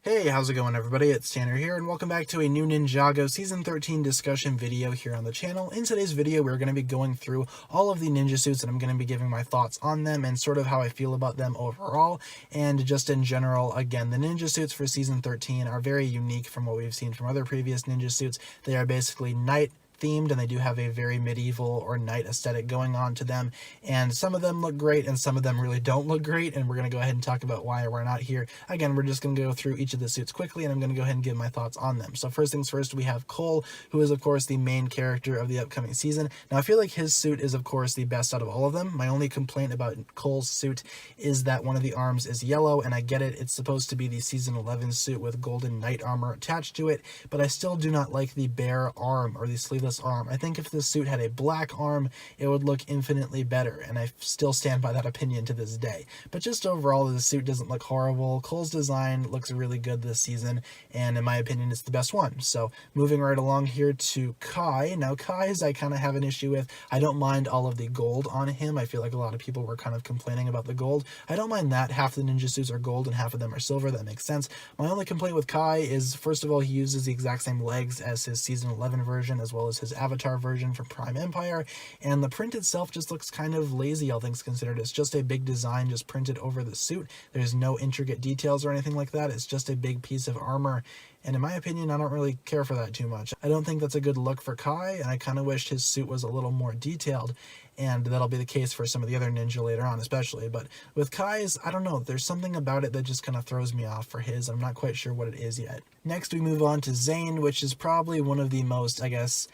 Hey, how's it going everybody? It's Tanner here and welcome back to a new Ninjago Season 13 discussion video here on the channel. In today's video, we're going to be going through all of the ninja suits and I'm going to be giving my thoughts on them and sort of how I feel about them overall. And just in general, again, the ninja suits for Season 13 are very unique from what we've seen from other previous ninja suits. They are basically knight themed and they do have a very medieval or knight aesthetic going on to them, and some of them look great and some of them really don't look great, and we're going to go ahead and talk about why we're not here. Again, we're just going to go through each of the suits quickly and I'm going to go ahead and give my thoughts on them. So first things first, we have Cole, who is of course the main character of the upcoming season. Now I feel like his suit is of course the best out of all of them. My only complaint about Cole's suit is that one of the arms is yellow, and I get it, it's supposed to be the Season 11 suit with golden knight armor attached to it, but I still do not like the bare arm or the sleeveless arm. I think if this suit had a black arm, it would look infinitely better, and I still stand by that opinion to this day. But just overall, the suit doesn't look horrible. Cole's design looks really good this season, and in my opinion, it's the best one. So moving right along here to Kai. Now Kai's I kind of have an issue with. I don't mind all of the gold on him. I feel like a lot of people were kind of complaining about the gold. I don't mind that. Half the ninja suits are gold and half of them are silver. That makes sense. My only complaint with Kai is, first of all, he uses the exact same legs as his Season 11 version, as well as his Avatar version for Prime Empire, and the print itself just looks kind of lazy, all things considered. It's just a big design just printed over the suit. There's no intricate details or anything like that. It's just a big piece of armor, and in my opinion, I don't really care for that too much. I don't think that's a good look for Kai, and I kind of wished his suit was a little more detailed, and that'll be the case for some of the other ninja later on especially. But with Kai's, I don't know, there's something about it that just kind of throws me off for his. I'm not quite sure what it is yet. Next we move on to Zane, which is probably one of the most, I guess,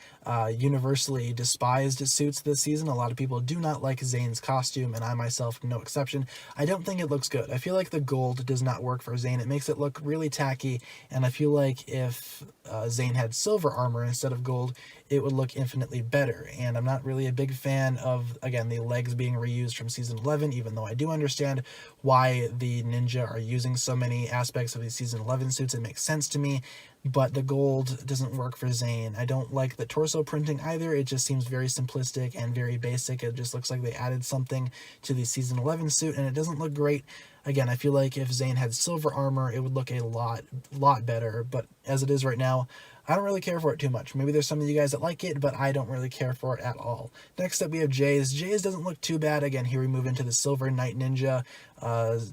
universally despised suits this season. A lot of people do not like Zane's costume, and I myself no exception. I don't think it looks good. I feel like the gold does not work for Zane. It makes it look really tacky, and I feel like if Zane had silver armor instead of gold, it would look infinitely better. And I'm not really a big fan of, again, the legs being reused from Season 11, even though I do understand why the ninja are using so many aspects of these Season 11 suits. It makes sense to me, but the gold doesn't work for Zane. I don't like the torso printing either. It just seems very simplistic and very basic. It just looks like they added something to the Season 11 suit, and it doesn't look great. Again, I feel like if Zane had silver armor, it would look a lot better, but as it is right now, I don't really care for it too much. Maybe there's some of you guys that like it, but I don't really care for it at all. Next up, we have Jay's. Jay's doesn't look too bad. Again, here we move into the Silver Knight Ninja.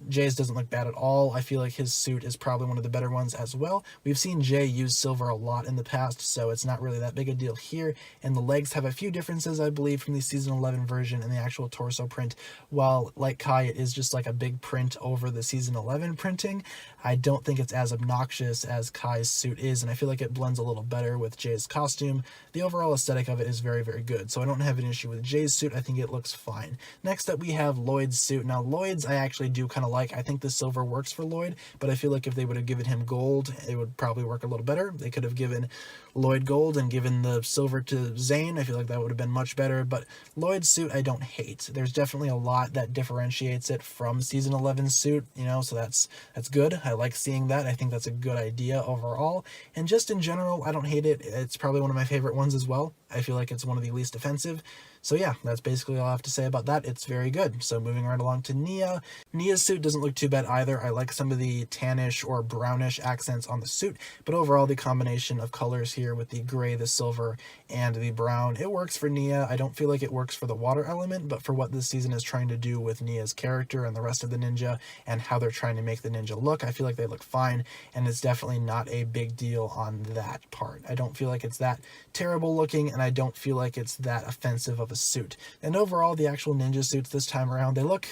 Jay's doesn't look bad at all. I feel like his suit is probably one of the better ones as well. We've seen Jay use silver a lot in the past, so it's not really that big a deal here. And the legs have a few differences, I believe, from the Season 11 version and the actual torso print. While, like Kai, it is just like a big print over the Season 11 printing, I don't think it's as obnoxious as Kai's suit is, and I feel like it blends a little better with Jay's costume. The overall aesthetic of it is very, very good, so I don't have an issue with Jay's suit. I think it looks fine. Next up, we have Lloyd's suit. Now, Lloyd's I actually do kind of like. I think the silver works for Lloyd, but I feel like if they would have given him gold, it would probably work a little better. They could have given Lloyd gold and given the silver to Zane. I feel like that would have been much better, but Lloyd's suit I don't hate. There's definitely a lot that differentiates it from Season 11's suit, you know, so that's good. I like seeing that. I think that's a good idea overall, and just in general, I don't hate it. It's probably one of my favorite ones as well. I feel like it's one of the least offensive. So yeah, that's basically all I have to say about that. It's very good. So moving right along to Nia. Nia's suit doesn't look too bad either. I like some of the tannish or brownish accents on the suit, but overall the combination of colors here with the gray, the silver, and the brown, it works for Nia. I don't feel like it works for the water element, but for what this season is trying to do with Nia's character and the rest of the ninja and how they're trying to make the ninja look, I feel like they look fine, and it's definitely not a big deal on that part. I don't feel like it's that terrible looking, and I don't feel like it's that offensive of a suit. And overall, the actual ninja suits this time around, they look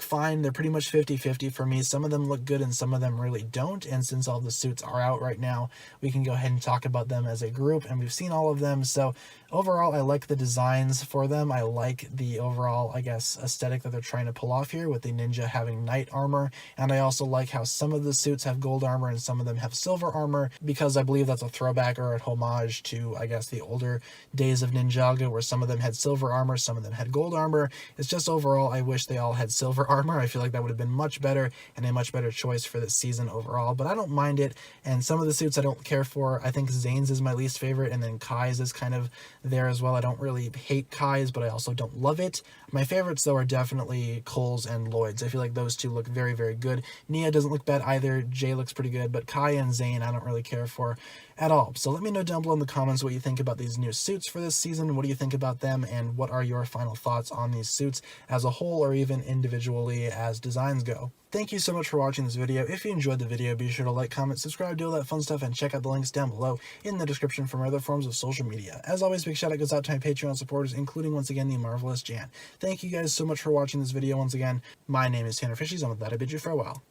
fine. They're pretty much 50-50 for me. Some of them look good and some of them really don't, and since all the suits are out right now, we can go ahead and talk about them as a group, and we've seen all of them. So overall, I like the designs for them. I like the overall, I guess, aesthetic that they're trying to pull off here with the ninja having knight armor, and I also like how some of the suits have gold armor and some of them have silver armor, because I believe that's a throwback or a homage to, I guess, the older days of Ninjago, where some of them had silver armor, some of them had gold armor. It's just overall, I wish they all had silver armor. I feel like that would have been much better and a much better choice for this season overall, but I don't mind it. And some of the suits I don't care for. I think Zane's is my least favorite, and then Kai's is kind of there as well. I don't really hate Kai's, but I also don't love it. My favorites, though, are definitely Cole's and Lloyd's. I feel like those two look very, very good. Nia doesn't look bad either. Jay looks pretty good, but Kai and Zane I don't really care for at all. So let me know down below in the comments what you think about these new suits for this season. What do you think about them, and what are your final thoughts on these suits as a whole or even individually as designs go? Thank you so much for watching this video. If you enjoyed the video, be sure to like, comment, subscribe, do all that fun stuff, and check out the links down below in the description for my other forms of social media. As always, big shout out goes out to my Patreon supporters, including once again the marvelous Jan. Thank you guys so much for watching this video once again. My name is TannerFishies, and with that I bid you farewell.